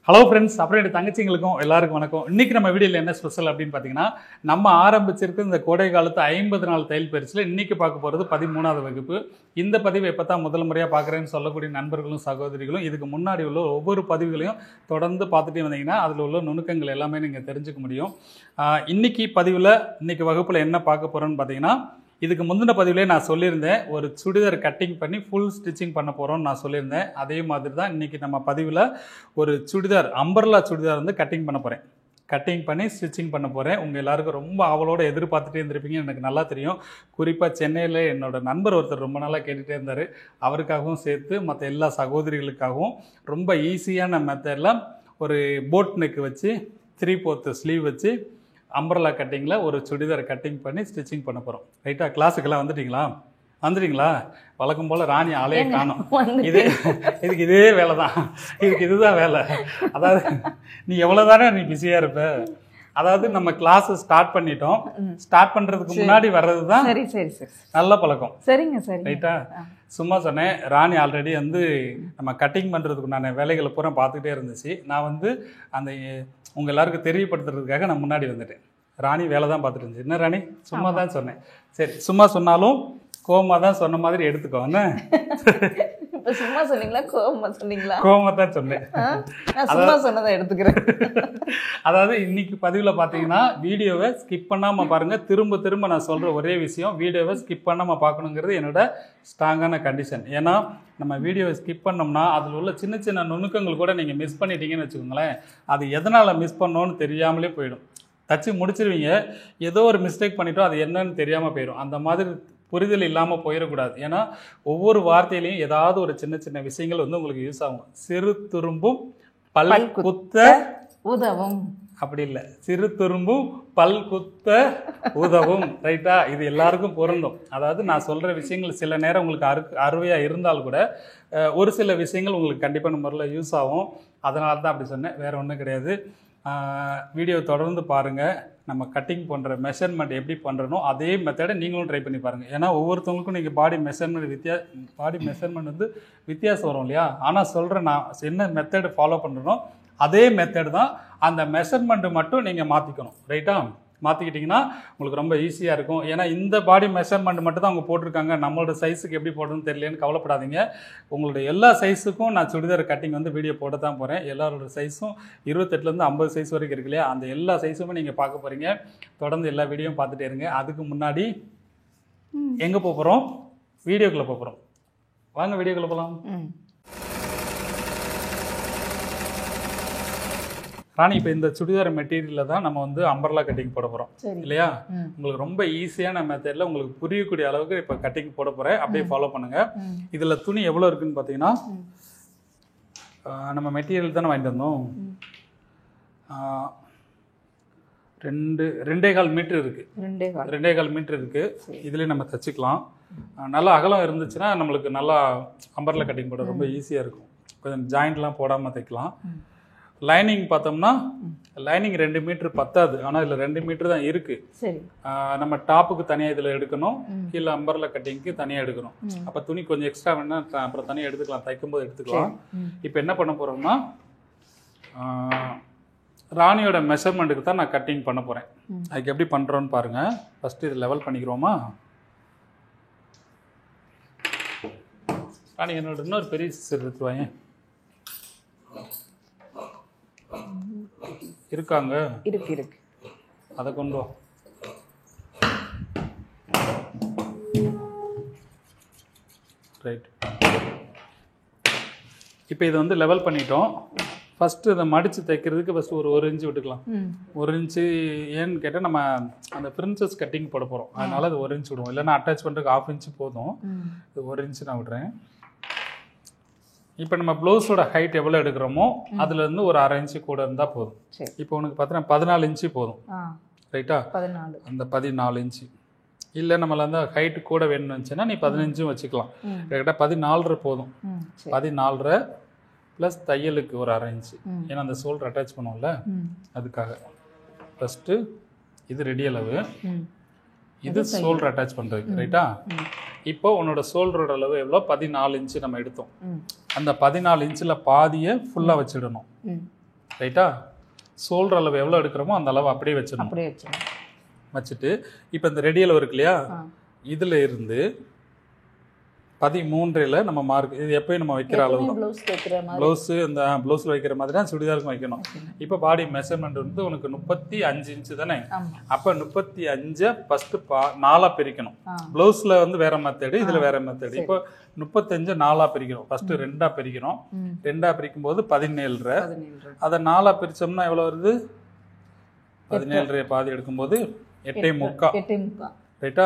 Hello friends, அப்புறம் என் தங்கச்சிங்களுக்கும் எல்லாருக்கும் வணக்கம். இன்றைக்கி நம்ம வீடியோவில் என்ன ஸ்பெஷல் அப்படின்னு பார்த்தீங்கன்னா, நம்ம ஆரம்பிச்சிருக்க இந்த கோடை காலத்து 50 நாள் தையல் பயிற்சியில் இன்றைக்கி பார்க்க போகிறது 13வது வகுப்பு. இந்த பதிவு எப்போ தான் முதல் முறையாக பார்க்குறேன்னு சொல்லக்கூடிய நண்பர்களும் சகோதரிகளும் இதுக்கு முன்னாடி உள்ள ஒவ்வொரு பதிவுகளையும் தொடர்ந்து பார்த்துட்டே வந்தீங்கன்னா அதில் உள்ள நுணுக்கங்கள் எல்லாமே நீங்கள் தெரிஞ்சுக்க முடியும். இன்றைக்கி பதிவில் இன்றைக்கி வகுப்பில் என்ன பார்க்க போகிறோன்னு பார்த்தீங்கன்னா, இதுக்கு முந்தின பதிவிலே நான் சொல்லியிருந்தேன், ஒரு சுடிதார் கட்டிங் பண்ணி ஃபுல் ஸ்டிச்சிங் பண்ண போகிறோம்னு நான் சொல்லியிருந்தேன். அதே மாதிரி தான் இன்றைக்கி நம்ம பதிவில் ஒரு சுடிதார், அம்பர்லா சுடிதார் வந்து கட்டிங் பண்ண போகிறேன். கட்டிங் பண்ணி ஸ்டிச்சிங் பண்ண போகிறேன். உங்கள் எல்லாருக்கும் ரொம்ப ஆவலோடு எதிர்பார்த்துட்டே இருந்திருப்பீங்க, எனக்கு நல்லா தெரியும். குறிப்பாக சென்னையில் என்னோட நண்பர் ஒருத்தர் ரொம்ப நாளாக கேட்டுகிட்டே இருந்தார். அவருக்காகவும் சேர்த்து மற்ற எல்லா சகோதரிகளுக்காகவும் ரொம்ப ஈஸியான மெத்தடில் ஒரு போட் நெக் வச்சு 3/4 ஸ்லீவ் வச்சு அம்பர்லா கட்டிங்கில் ஒரு சுடிதார் கட்டிங் பண்ணி ஸ்டிச்சிங் பண்ண போகிறோம். ரைட்டாக? கிளாஸுக்கெல்லாம் வந்துட்டீங்களா? வழக்கம் போல் ராணி ஆளையே காணும். இதுக்கு இதே வேலை தான், இதுதான் வேலை. அதாவது நீ எவ்வளோ தானே நீ பிஸியாக இருப்ப. அதாவது நம்ம கிளாஸ் ஸ்டார்ட் பண்ணிட்டோம். ஸ்டார்ட் பண்ணுறதுக்கு முன்னாடி வர்றது தான் நல்ல பழக்கம். சரிங்க, சரி, ரைட்டா? சும்மா சொன்னேன். ராணி ஆல்ரெடி வந்து நம்ம கட்டிங் பண்ணுறதுக்கு நான் வேலைகளை பூரா பார்த்துக்கிட்டே இருந்துச்சு. நான் வந்து அந்த உங்கள் எல்லாருக்கும் தெரியப்படுத்துறதுக்காக நான் முன்னாடி வந்துட்டேன். ராணி வேலை தான் பார்த்துட்டு இருந்துச்சு. என்ன ராணி? சும்மா தான் சொன்னேன். சரி, சும்மா சொன்னாலும் கோவமாக தான் சொன்ன மாதிரி எடுத்துக்கோ. என்ன சும்மா சொன்னீங்களா கோவமா சொன்னீங்களா? கோவமா தான் சொன்னேன். சும்மா சொன்னதை எடுத்துக்கிறேன். அதாவது இன்னைக்கு பதிவில் பார்த்தீங்கன்னா வீடியோவை ஸ்கிப் பண்ணாமல் பாருங்கள். திரும்ப திரும்ப நான் சொல்கிற ஒரே விஷயம், வீடியோவை ஸ்கிப் பண்ணாமல் பார்க்கணுங்கிறது என்னோட ஸ்ட்ராங்கான கண்டிஷன். ஏன்னா நம்ம வீடியோவை ஸ்கிப் பண்ணோம்னா அதில் உள்ள சின்ன சின்ன நுணுக்கங்கள் கூட நீங்கள் மிஸ் பண்ணிட்டீங்கன்னு வச்சுக்கோங்களேன். அது எதனால் மிஸ் பண்ணோன்னு தெரியாமலே போயிடும். தச்சு முடிச்சிருவீங்க, ஏதோ ஒரு மிஸ்டேக் பண்ணிட்டோம், அது என்னன்னு தெரியாமல் போயிடும். அந்த மாதிரி புரிதல் இல்லாமல் போயிடக்கூடாது. ஏன்னா ஒவ்வொரு வார்த்தையிலையும் ஏதாவது ஒரு சின்ன சின்ன விஷயங்கள் வந்து உங்களுக்கு யூஸ் ஆகும். சிறு துரும்பும் பல் குத்த உதவும். அப்படி இல்லை, சிறு துரும்பும் பல் குத்த உதவும். ரைட்டா? இது எல்லாருக்கும் பொருந்தும். அதாவது நான் சொல்கிற விஷயங்கள் சில நேரம் உங்களுக்கு அறுவையாக இருந்தால் கூட ஒரு சில விஷயங்கள் உங்களுக்கு கண்டிப்பான முறையில் யூஸ் ஆகும். அதனால தான் அப்படி சொன்னேன், வேறு ஒன்றும் கிடையாது. வீடியோ தொடர்ந்து பாருங்கள். நம்ம கட்டிங் பண்ணுற மெஷர்மெண்ட் எப்படி பண்ணுறனோ அதே மெத்தடை நீங்களும் ட்ரை பண்ணி பாருங்கள். ஏன்னா ஒவ்வொருத்தவங்களுக்கும் நீங்கள் பாடி மெஷர்மெண்ட் வந்து வித்தியாசம் வரும் இல்லையா? ஆனால் சொல்கிறேன், நான் என்ன மெத்தடு ஃபாலோ பண்ணுறனோ அதே மெத்தடு தான். அந்த மெஷர்மெண்ட்டு மட்டும் நீங்கள் மாற்றிக்கணும். ரைட்டா? மாற்றிக்கிட்டிங்கன்னா உங்களுக்கு ரொம்ப ஈஸியாக இருக்கும். ஏன்னா இந்த பாடி மெஷர்மெண்ட் மட்டும் தான் அவங்க போட்டிருக்காங்க, நம்மளோட சைஸுக்கு எப்படி போடணும்னு தெரியலன்னு கவலைப்படாதீங்க. உங்களோட எல்லா சைஸுக்கும் நான் சுடிதார் கட்டிங் வந்து வீடியோ போட தான் போகிறேன். எல்லாரோட சைஸும் 28லேருந்து 50 சைஸ் வரைக்கும் இருக்கு இல்லையா? அந்த எல்லா சைஸுமே நீங்கள் பார்க்க போகிறீங்க. தொடர்ந்து எல்லா வீடியோவும் பார்த்துட்டே இருங்க. அதுக்கு முன்னாடி எங்கே போகிறோம்? வீடியோக்குள்ளே போகிறோம். வாங்க வீடியோக்குள்ளே போகலாம். ராணி, இப்போ இந்த சுடிதார் மெட்டீரியலில் தான் நம்ம வந்து அம்பர்லா கட்டிங் போட போகிறோம் இல்லையா? உங்களுக்கு ரொம்ப ஈஸியான மெத்தடில் உங்களுக்கு புரியக்கூடிய அளவுக்கு இப்போ கட்டிங் போட போகிறேன். அப்படியே ஃபாலோ பண்ணுங்கள். இதில் துணி எவ்வளோ இருக்குதுன்னு பார்த்தீங்கன்னா, நம்ம மெட்டீரியல் தானே வாங்கிட்டு வந்தோம். 2.25 மீட்டர் இருக்குது. 2.25 மீட்டர் இருக்குது. இதுலேயே நம்ம தைச்சிக்கலாம். நல்லா அகலம் இருந்துச்சுன்னா நம்மளுக்கு நல்லா அம்பர்லா கட்டிங் போட ரொம்ப ஈஸியாக இருக்கும். கொஞ்சம் ஜாயிண்ட்லாம் போடாமல் தைக்கலாம். லைனிங் பார்த்தோம்னா லைனிங் 2 மீட்டர் பத்தாது, ஆனால் இதில் 2 மீட்டர் தான் இருக்குது. நம்ம டாப்புக்கு தனியாக இதில் எடுக்கணும், கீழே அம்பர்லா கட்டிங்க்கு தனியாக எடுக்கணும். அப்போ துணி கொஞ்சம் எக்ஸ்ட்ரா வேணா அப்புறம் தனியாக எடுத்துக்கலாம், தைக்கும்போது எடுத்துக்கலாம். இப்போ என்ன பண்ண போகிறோம்னா, ராணியோட மெஷர்மெண்ட்டுக்கு தான் நான் கட்டிங் பண்ண போகிறேன். அதுக்கு எப்படி பண்ணுறோன்னு பாருங்கள். ஃபஸ்ட்டு இது லெவல் பண்ணிக்கிறோமா? ராணி, என்னோட இன்னொரு பெரிய சிஸ்டர் எடுத்துவாங்க இருக்காங்க. இருக்கு. அதை கொண்டு வா. ரைட். இப்போ இதை வந்து லெவல் பண்ணிட்டோம். ஃபஸ்ட்டு இதை மடித்து தைக்கிறதுக்கு ஃபஸ்ட்டு ஒரு 1 இன்ச்சு விட்டுக்கலாம். 1 இன்ச்சு ஏன்னு கேட்டால் நம்ம அந்த பிரின்சஸ் கட்டிங் போட போகிறோம், அதனால் அது 1 இன்ச்சு விடுவோம். இல்லைன்னா அட்டாச் பண்ணுறதுக்கு 1/2 இன்ச்சு போதும். இது 1 இன்ச்சு நான் விடுறேன். இப்போ நம்ம ப்ளவுஸோட ஹைட் எவ்வளோ எடுக்கிறோமோ அதுலேருந்து ஒரு 1/2 இன்ச்சு கூட இருந்தால் போதும். இப்போ உனக்கு பார்த்தீங்கன்னா 14 இன்ச்சு போதும். ரைட்டா? அந்த 14 இன்ச்சு. இல்லை நம்மள அந்த ஹைட்டு கூட வேணும்னு இருந்துச்சுன்னா நீ 15 வச்சுக்கலாம். கரெக்டாக 14 போதும். 14 ப்ளஸ் தையலுக்கு ஒரு 1/2 இன்ச்சு. ஏன்னா அந்த ஷோல்டர் அட்டாச் பண்ணுவோம்ல, அதுக்காக. ஃபஸ்ட்டு இது ரெடி அளவு, இது ஷோல்டர் அட்டாச் பண்ணுறதுக்கு. ரைட்டா? இப்போ உன்னோட ஷோல்டரோட அளவு எவ்வளோ? 14 இன்ச்சு நம்ம எடுத்தோம். அந்த 14 இன்ச்சில் பாதியை ஃபுல்லாக வச்சிடணும். ரைட்டா? ஷோல்டர் அளவு எவ்வளோ எடுக்கிறோமோ அந்த அளவு அப்படியே வச்சிடணும். அப்படியே வச்சிடணும். வச்சுட்டு இப்போ இந்த ரெடி அளவு இருக்கு இல்லையா, இதில் இருந்து 13 நம்ம மார்க். இது எப்பயும் நம்ம வைக்கிற அளவு தான். ப்ளவுஸ் தைக்கிற மாதிரி ப்ளவுஸு இந்த ப்ளவுஸில் வைக்கிற மாதிரி தான் சுடிதாருக்கும் வைக்கணும். இப்போ பாடி மெஷர்மெண்ட் வந்து உனக்கு 35 இன்ச்சு தானே. அப்போ 35 ஃபஸ்ட்டு 4ஆக பிரிக்கணும். ப்ளவுஸில் வந்து வேற மெத்தடு, இதில் வேற மெத்தடு. இப்போ 35 4ஆக பிரிக்கணும். ஃபஸ்ட்டு 2ஆக பிரிக்கணும். 2ஆக பிரிக்கும் போது 17.5. அதை 4ஆக பிரித்தோம்னா எவ்வளோ வருது? 17.5 பாதி எடுக்கும்போது 8.75. ரைட்டா?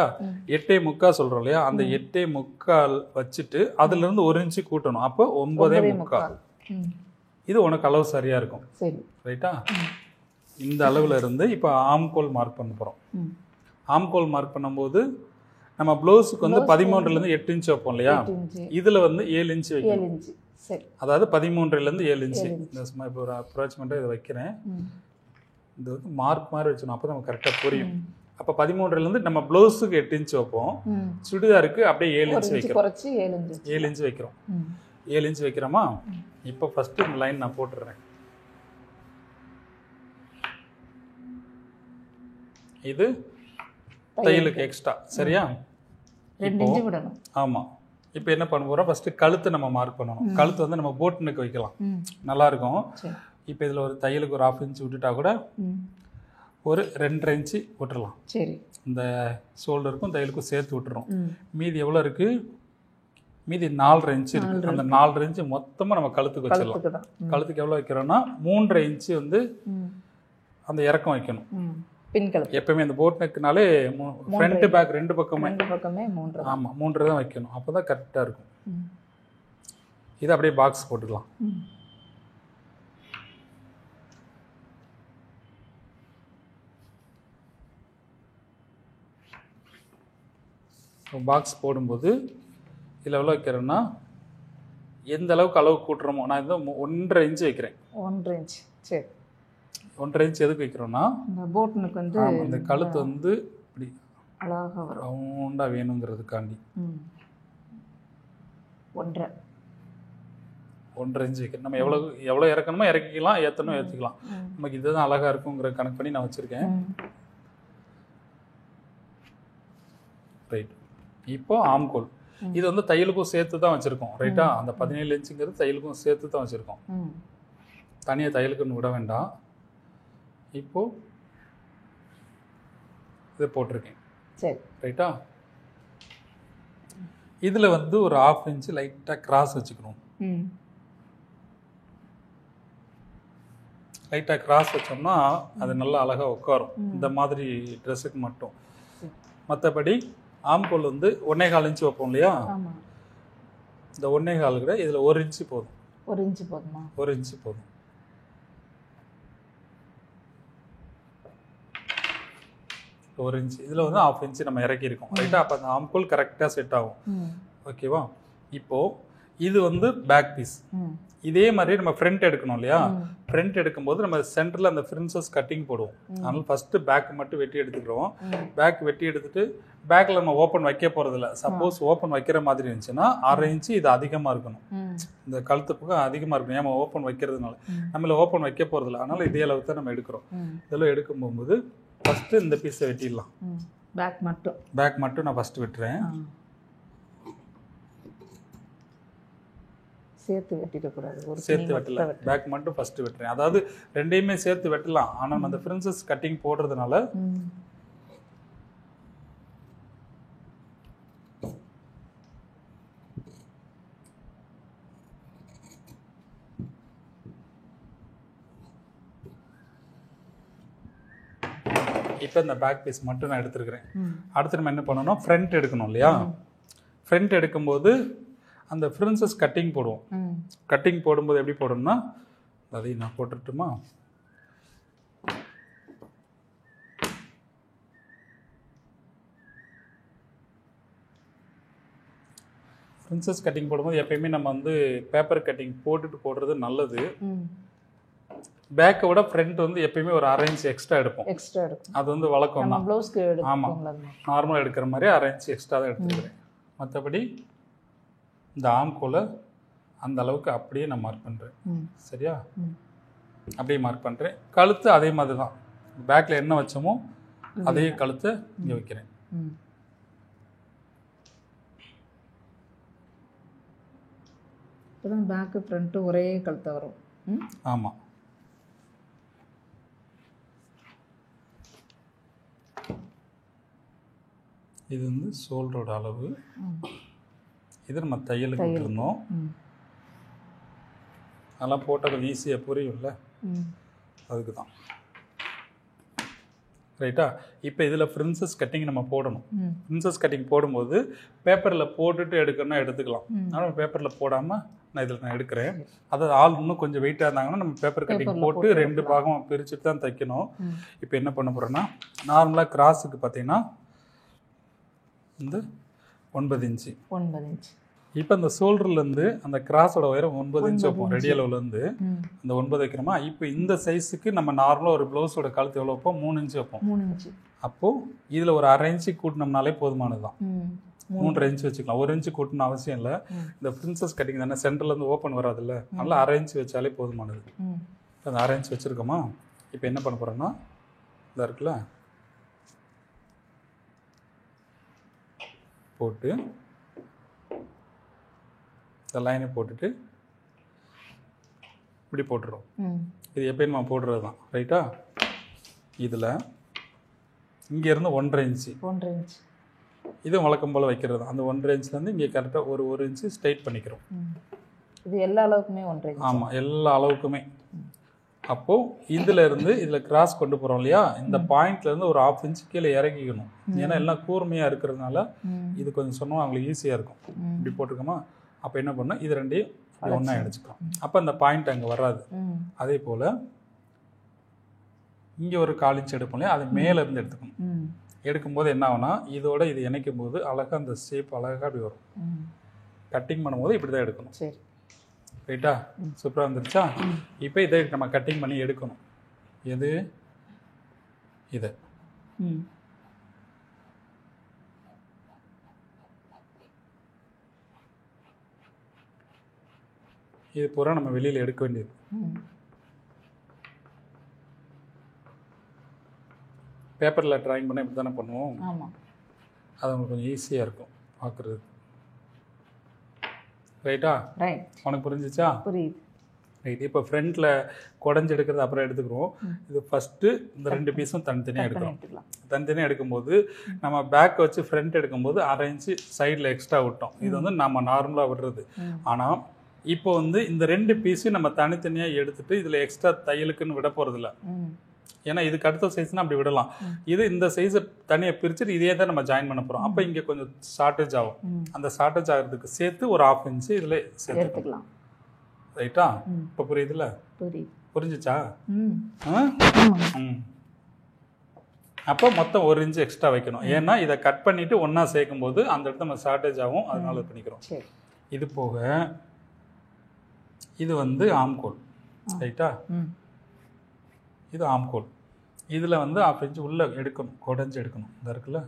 8.75 சொல்கிறோம் இல்லையா, அந்த 8.75 வச்சுட்டு அதுலேருந்து 1 இன்ச்சு கூட்டணும். அப்போ 9.75. இது உனக்கு அளவு சரியாக இருக்கும். ரைட்டா? இந்த அளவில் இருந்து இப்போ ஆம்கோல் மார்க் பண்ண போகிறோம். ஆம்கோல் மார்க் பண்ணும்போது நம்ம ப்ளவுஸுக்கு வந்து 13லேருந்து 8 இன்ச்சு வைப்போம் இல்லையா, இதில் வந்து 7 இன்ச்சு வைக்கணும். அதாவது 13லேருந்து 7 இன்ச்சு. இந்த சும்மா இப்போ ஒரு அப்ராச்மெண்ட்டாக இதை வைக்கிறேன். இது வந்து மார்க் மாதிரி வச்சணும். அப்போ நமக்கு கரெக்டாக புரியும். அப்போ 13லேருந்து நம்ம ப்ளவுஸுக்கு 8 இன்ச்சு வைப்போம், சுடிதாருக்கு அப்படியே 7 இன்ச்சு வைக்கிறோம். 7 இன்ச்சு வைக்கிறோம். 7 இன்ச்சு வைக்கிறோமா? இப்போ ஃபஸ்ட்டு இந்த லைன் நான் போட்டுடுறேன். இது தையலுக்கு எக்ஸ்ட்ரா. சரியா? ஆமாம். இப்போ என்ன பண்ண போகிறோம், ஃபஸ்ட்டு கழுத்து நம்ம மார்க் பண்ணணும். கழுத்து வந்து நம்ம போட்டுனுக்கு வைக்கலாம், நல்லாயிருக்கும். இப்போ இதில் ஒரு தையலுக்கு ஒரு 1/2 இன்ச்சு விட்டுட்டா கூட ஒரு 2.5 இன்ச்சு விட்டுறலாம். சரி. இந்த ஷோல்டருக்கும் தையலுக்கும் சேர்த்து விட்டுறோம். மீதி எவ்வளோ இருக்குது? மீதி 4.5 இன்ச்சு இருக்குது. அந்த 4.5 இன்ச்சு மொத்தமாக நம்ம கழுத்துக்கு வச்சிடலாம். கழுத்துக்கு எவ்வளோ வைக்கிறோன்னா 3.5 இன்ச்சு வந்து அந்த இறக்கம் வைக்கணும். எப்பவுமே அந்த போட் நெக்குனாலே ஃப்ரண்ட் பேக் ரெண்டு பக்கமே 3. ஆமாம், 3 தான் வைக்கணும். அப்போ தான் கரெக்டாக இருக்கும். இதை அப்படியே பாக்ஸ் போட்டுக்கலாம். பாக்ஸ் போடும்போது இதில் எவ்வளோ வைக்கிறேன்னா, எந்த அளவுக்கு அளவு கூட்டுறோமோ, நான் இந்த 1.5 இன்ச்சு வைக்கிறேன். 1.5 இன்ச்சு. சரி. 1.5 இன்ச்சு எதுக்கு வைக்கிறோன்னா, இந்த போட்டுனுக்கு வந்து இந்த கழுத்து வந்து இப்படி அழகாக ரவுண்டாக வேணுங்கிறதுக்காண்டி 1.5 இன்ச்சு வைக்கிறேன். நம்ம எவ்வளோ இறக்கணுமோ இறக்கிக்கலாம், ஏற்றணும் ஏற்றிக்கலாம். நமக்கு இதுதான் அழகாக இருக்குங்கிற கணக்கு பண்ணி நான் வச்சுருக்கேன். ரைட். இப்போ ஆம்கோல் இது வந்து தையலுக்கும் சேர்த்து தான் வச்சுருக்கோம். ரைட்டா? அந்த 17 இன்ச்சுங்கிறது தையலுக்கும் சேர்த்து தான் வச்சுருக்கோம். தனியாக தையலுக்குன்னு விட வேண்டாம். இப்போ இதை போட்டிருக்கேன். சரி. ரைட்டா? இதில் வந்து ஒரு 1/2 இன்ச்சு லைட்டாக கிராஸ் வச்சுக்கணும். லைட்டாக கிராஸ் வச்சோம்னா அது நல்லா அழகாக உட்காரும், இந்த மாதிரி ட்ரெஸ்ஸுக்கு மட்டும். மற்றபடி ஆம்கோல் வந்து 1.25 இன்ச்சு வைப்போம் இல்லையா, இந்த 1.25 கூட இதில் 1 இன்ச்சு போதும். 1 இன்ச்சு போதுமா? 1 இன்ச்சு போதும். ஒரு இன்ச்சு இதில் வந்து 1/2 இன்ச்சு நம்ம இறக்கியிருக்கோம். ரைட்டாக? அப்போ அந்த ஆம்கோல் கரெக்டாக செட் ஆகும். ஓகேவா? இப்போது இது வந்து பேக் பீஸ். இதே மாதிரி நம்ம ஃப்ரண்ட் எடுக்கணும் இல்லையா, ஃப்ரண்ட் எடுக்கும்போது நம்ம சென்டரில் அந்த ஃப்ரின்சஸ் கட்டிங் போடுவோம். அதனால ஃபஸ்ட்டு பேக் மட்டும் வெட்டி எடுத்துக்கிறோம். பேக் வெட்டி எடுத்துட்டு பேக்கில் நம்ம ஓப்பன் வைக்க போகிறதில்ல. சப்போஸ் ஓப்பன் வைக்கிற மாதிரி இருந்துச்சுன்னா 1/2 இன்ச்சு இது அதிகமாக இருக்கணும். இந்த கழுத்து பக்கம் அதிகமாக இருக்கணும். ஏமா ஓப்பன் வைக்கிறதுனால நம்மள ஓப்பன் வைக்க போகிறதில்ல. அதனால இதே அளவுக்கு தான் நம்ம எடுக்கிறோம். இதெல்லாம் எடுக்கும் போகும்போது ஃபஸ்ட்டு இந்த பீஸை வெட்டிடலாம். பேக் மட்டும் நான் ஃபஸ்ட்டு வெட்டுறேன். சேர்த்து வெட்டிடக்கூடாது. சேர்த்து வெட்டல, பேக் மட்டும் ஃபஸ்ட்டு வெட்டுறேன். அதாவது ரெண்டையுமே சேர்த்து வெட்டலாம். ஆனால் அந்த பிரின்சஸ் கட்டிங் போடுறதுனால இப்போ இந்த பேக் பீஸ் மட்டும் நான் எடுத்துருக்கிறேன். அடுத்து நம்ம என்ன பண்ணணும், ஃப்ரண்ட் எடுக்கணும் இல்லையா. ஃப்ரண்ட் எடுக்கும்போது அந்த ஃப்ரின்சஸ் கட்டிங் போடுவோம். கட்டிங் போடும்போது எப்படி போடணும்னா, அதையும் நான் போட்டுட்டுமா, ஃப்ரின்சஸ் கட்டிங் போடும்போது எப்பயுமே நம்ம வந்து பேப்பர் கட்டிங் போட்டுட்டு போடுறது நல்லது. பேக்கை விட ஃப்ரண்ட் வந்து எப்பயுமே ஒரு 1/2 இன்ச் எக்ஸ்ட்ரா எடுப்போம். அது வந்து வழக்கம் தான். ஆமாம், நார்மலாக எடுக்கிற மாதிரி 1/2 இன்ச் எக்ஸ்ட்ரா தான் எடுத்துக்கிறேன். மற்றபடி இந்த ஆம்கோலை அந்த அளவுக்கு அப்படியே நான் மார்க் பண்ணுறேன். சரியா? அப்படியே மார்க் பண்ணுறேன். கழுத்து அதே மாதிரி தான், பேக்கில் என்ன வச்சோமோ அதே கழுத்தை இங்கே வைக்கிறேன். இப்போதான் பேக்கு ஃப்ரண்ட்டு ஒரே கழுத்தை வரும். ஆமாம். இது வந்து ஷோல்டரோட அளவு. இது நம்ம தையலுக்கு விட்டுருந்தோம். அதெல்லாம் போட்டால் கொஞ்சம் ஈஸியாக புரியும்ல, அதுக்கு தான். ரைட்டா? இப்போ இதில் பிரின்சஸ் கட்டிங் நம்ம போடணும். பிரின்சஸ் கட்டிங் போடும்போது பேப்பரில் போட்டுட்டு எடுக்கணும்னா எடுத்துக்கலாம். ஆனால் பேப்பரில் போடாமல் நான் எடுக்கிறேன். அதாவது ஆள் இன்னும் கொஞ்சம் வெயிட்டாக இருந்தாங்கன்னா நம்ம பேப்பர் கட்டிங் போட்டு 2 பாகமாக பிரிச்சுட்டு தான் தைக்கணும். இப்போ என்ன பண்ண போகிறோன்னா, நார்மலாக கிராஸுக்கு பார்த்தீங்கன்னா வந்து 9 இன்ச்சு. இப்போ இந்த ஷோல்டர்லேருந்து அந்த கிராஸோட உயரம் 9 இன்ச்சு வைப்போம். ரெடி அளவுலேருந்து அந்த 9 வைக்கிறோமா. இப்போ இந்த சைஸுக்கு நம்ம நார்மலாக ஒரு ப்ளவுஸோட கழுத்து எவ்வளோ வைப்போம்? 3 இன்ச்சு வைப்போம். அப்போது இதில் ஒரு 1/2 இன்ச்சு கூட்டினோம்னாலே போதுமானது தான். 3.5 இன்ச்சு வச்சுக்கலாம். 1 இன்ச்சு கூட்டணும் அவசியம் இல்லை. இந்த பிரின்சஸ் கட்டிங் தானே, சென்டர்லேருந்து ஓப்பன் வராதுல்ல, நல்லா 1/2 இன்ச்சு வச்சாலே போதுமானது. அந்த 1/2 இன்ச்சு வச்சுருக்கோமா. இப்போ என்ன பண்ண போகிறோன்னா, இதாக இருக்குல்ல, போட்டு இந்த லைனை போட்டுட்டு இப்படி போட்டுரும். இது எப்பயும் நம்ம போடுறது தான். ரைட்டா? இதில் இங்கேருந்து 1.5 இன்ச்சு இது வழக்கம் போல் வைக்கிறது தான். அந்த 1.5 இன்ச்லேருந்து இங்கே கரெக்டாக ஒரு 1 இன்ச்சு ஸ்ட்ரைட் பண்ணிக்கிறோம். இது எல்லா அளவுக்குமே 1.5 இன்ச். ஆமாம், எல்லா அளவுக்குமே. அப்போது இதில் கிராஸ் கொண்டு போகிறோம் இல்லையா, இந்த பாயிண்ட்லேருந்து ஒரு 1/2 இன்ச்சு கீழே இறக்கிக்கணும். ஏன்னா எல்லாம் கூர்மையாக இருக்கிறதுனால இது கொஞ்சம் சொன்னால் அவங்களுக்கு ஈஸியாக இருக்கும். இப்படி போட்டிருக்கோமா. அப்போ என்ன பண்ணணும், இது ரெண்டையும் ஒன்றா அடிச்சுக்கலாம். அப்போ அந்த பாயிண்ட் அங்கே வராது. அதே போல் இங்கே ஒரு 1/4 இன்ச் எடுப்போம் இல்லையா, அது மேலேருந்து எடுத்துக்கணும். எடுக்கும்போது என்ன ஆகுனா, இதோட இது இணைக்கும் போது அழகாக அந்த ஷேப் அழகாக அப்படி வரும். கட்டிங் பண்ணும்போது இப்படி தான் எடுக்கணும். சரி, ரைட்டா? சூப்பராக வந்துருச்சா? இப்போ இதை நம்ம கட்டிங் பண்ணி எடுக்கணும். எது? இதை இது பூரா நம்ம வெளியில் எடுக்க வேண்டியது. பேப்பரில் ட்ராயிங் பண்ண இப்படி தானே பண்ணுவோம். அது உங்களுக்கு கொஞ்சம் ஈஸியாக இருக்கும் பார்க்குறது. ரைட்டா? உனக்கு புரிஞ்சிச்சா? புரியுது. ரைட். இப்போ ஃப்ரண்ட்டில் குடஞ்சி எடுக்கிறது அப்புறம் எடுத்துக்கிறோம். இது ஃபஸ்ட்டு இந்த 2 பீஸும் தனித்தனியாக எடுக்கிறோம். தனித்தனியாக எடுக்கும்போது நம்ம பேக் வச்சு ஃப்ரண்ட் எடுக்கும்போது 1/2 இன்ச்சு சைடில் எக்ஸ்ட்ரா விட்டோம். இது வந்து நம்ம நார்மலாக விடுறது. ஆனால் இப்போ வந்து இந்த 2 பீஸையும் நம்ம தனித்தனியாக எடுத்துட்டு இதில் எக்ஸ்ட்ரா தையலுக்குன்னு விட போகிறதில்ல. ஏன்னா இதுக்கு அடுத்த சைஸ்னால் அப்படி விடலாம். இது இந்த சைஸை தனியாக பிரிச்சுட்டு இதே தான் நம்ம ஜாயின் பண்ண போகிறோம். அப்போ இங்கே கொஞ்சம் ஷார்ட்டேஜ் ஆகும். அந்த ஷார்ட்டேஜ் ஆகிறதுக்கு சேர்த்து ஒரு 1/2 இன்ச்சு இதில் சேர்த்துக்கலாம். ரைட்டா? இப்போ புரியுதுல்ல? புரிஞ்சிச்சா? அப்போ மொத்தம் 1 இன்ச்சு எக்ஸ்ட்ரா வைக்கணும். ஏன்னா இதை கட் பண்ணிவிட்டு ஒன்றா சேர்க்கும் போது அந்த இடத்துல நம்ம ஷார்ட்டேஜ் ஆகும். அதனால பண்ணிக்கிறோம். இது போக இது வந்து ஆம்கோல். ரைட்டா? இது ஆம்கோல். இதில் வந்து 1/2 இன்ச்சு உள்ளே எடுக்கணும், குடஞ்சி எடுக்கணும். இந்த இருக்குல்ல,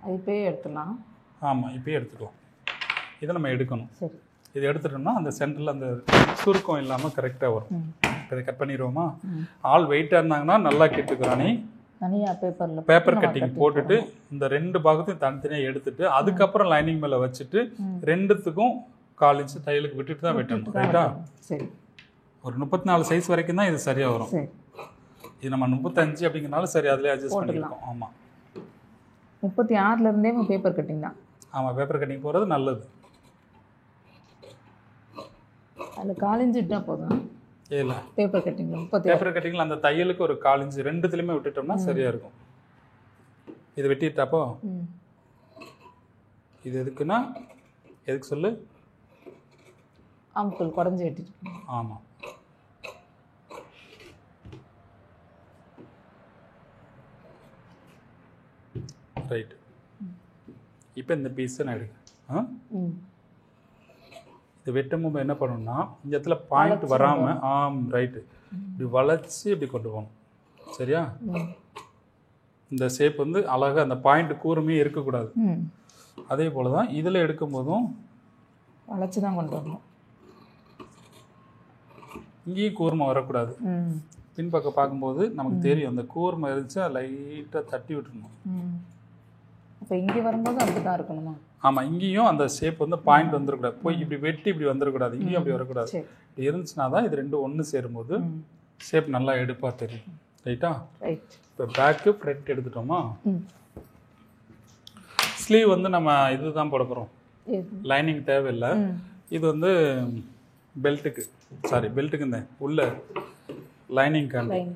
அது இப்போயே எடுத்துக்கலாம். ஆமாம், இப்போயே எடுத்துக்கலாம். இதை நம்ம எடுக்கணும். சரி, இதை எடுத்துட்டோம்னா அந்த சென்டரில் அந்த சுருக்கம் இல்லாமல் கரெக்டாக வரும். இப்போ இதை கட் பண்ணிடுவோமா. ஆள் வெயிட்டாக இருந்தாங்கன்னா நல்லா கேட்டுக்கிறானே தனியாக பேப்பர் கட்டிங் போட்டுட்டு இந்த 2 பாகத்தையும் தனித்தனியாக எடுத்துட்டு அதுக்கப்புறம் லைனிங் மேலே வச்சுட்டு 2த்துக்கும் 1/4 இன்ச்சு தையலுக்கு விட்டுட்டு தான் வெட்டணும். ரைட்டா? சரி. ஒரு 34 சைஸ் வரைக்கும் தான் இது சரியாக வரும். இது நம்ம 35 அப்படிங்கிறனால சரி அதிலே அட்ஜஸ்ட் பண்ணிக்கலாம். ஆமாம், 36லேருந்தே பேப்பர் கட்டிங் தான். ஆமாம், பேப்பர் கட்டிங் போகிறது நல்லது. அதில் 1/4 இன்ச்சு விட்டால் போதும். இல்லை, பேப்பர் கட்டிங்கில் பேப்பர் கட்டிங்கில் அந்த தையலுக்கு ஒரு 1/4 இன்ச்சு 2த்துலேயுமே விட்டுட்டோம்னா சரியாக இருக்கும். இது வெட்டிட்டாப்போ இது எதுக்குன்னா, எதுக்கு சொல்லு? ஆம்கோல் குடஞ்சி வெட்டிட்டு. ஆமாம். ரைட். இப்போ இந்த பீஸை நான் எடுக்கிறேன். இது வெட்டும் போது என்ன பண்ணணும்னா, இந்த இடத்துல பாயிண்ட் வராமல் ரைட்டு இப்படி வளைச்சி இப்படி கொண்டு போகணும். சரியா? இந்த ஷேப் வந்து அழகாக அந்த பாயிண்ட் கூர்மையே இருக்கக்கூடாது. அதே போல் தான் இதில் எடுக்கும்போதும் வளைச்சி தான் கொண்டு வரணும். இங்கேயும் கூர்மை வரக்கூடாது. ம் பின்பக்கம் பார்க்கும்போது நமக்கு தெரியும் அந்த கூர்மை இருந்துச்சா லைட்டாக தட்டி விட்டுருணும். அப்போ இங்கே வரும்போது அப்படி தான் இருக்கணுமா? ஆமாம், இங்கேயும் அந்த ஷேப் வந்து பாயிண்ட் வந்துடக்கூடாது. போய் இப்படி வெட்டி இப்படி வந்துடக்கூடாது. இங்கேயும் அப்படி வரக்கூடாது. சரி. இப்படி இருந்துச்சுன்னா தான் இது ரெண்டும் ஒன்று சேரும்போது ஷேப் நல்லா எடுப்பாக தெரியும். ரைட்டா? ரைட். இப்போ பேக்கு ஃப்ரண்ட் எடுத்துட்டோமா? ம் ஸ்லீவ் வந்து நம்ம இதுதான் போட போகிறோம், எது? லைனிங் தேவையில்லை. இது வந்து பெல்ட்டுக்கு இந்த உள்ள லைனிங் காண்டி லைன்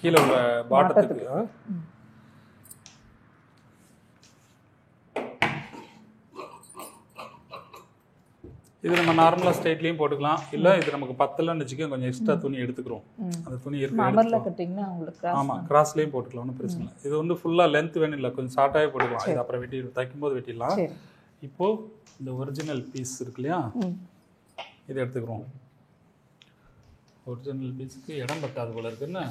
கீழே உள்ள பாட்டத்துக்கு. இது நம்ம நார்மலாக ஸ்ட்ரைட்லேயும் போட்டுக்கலாம். இல்லை இது நமக்கு பத்தலன்னு வச்சுக்க கொஞ்சம் எக்ஸ்ட்ரா துணி எடுத்துக்கிறோம். அந்த துணி அமரில் கட்டிங்கன்னா உங்களுக்கு ஆமாம், கிராஸ்லேயும் போட்டுக்கலாம், ஒன்றும் பிரச்சனை இல்லை. இது வந்து ஃபுல்லாக லென்த் வேணும் இல்லை, கொஞ்சம் ஷார்ட்டாகவே போட்டுக்கலாம். இது அப்புறம் வெட்டி தைக்கும்போது வெட்டிடலாம். இப்போது இந்த ஒரிஜினல் பீஸ் இருக்கு இல்லையா, இதை எடுத்துக்கிறோம். ஒரிஜினல் பீஸுக்கு இடம் பத்தாது போல இருக்குன்னு.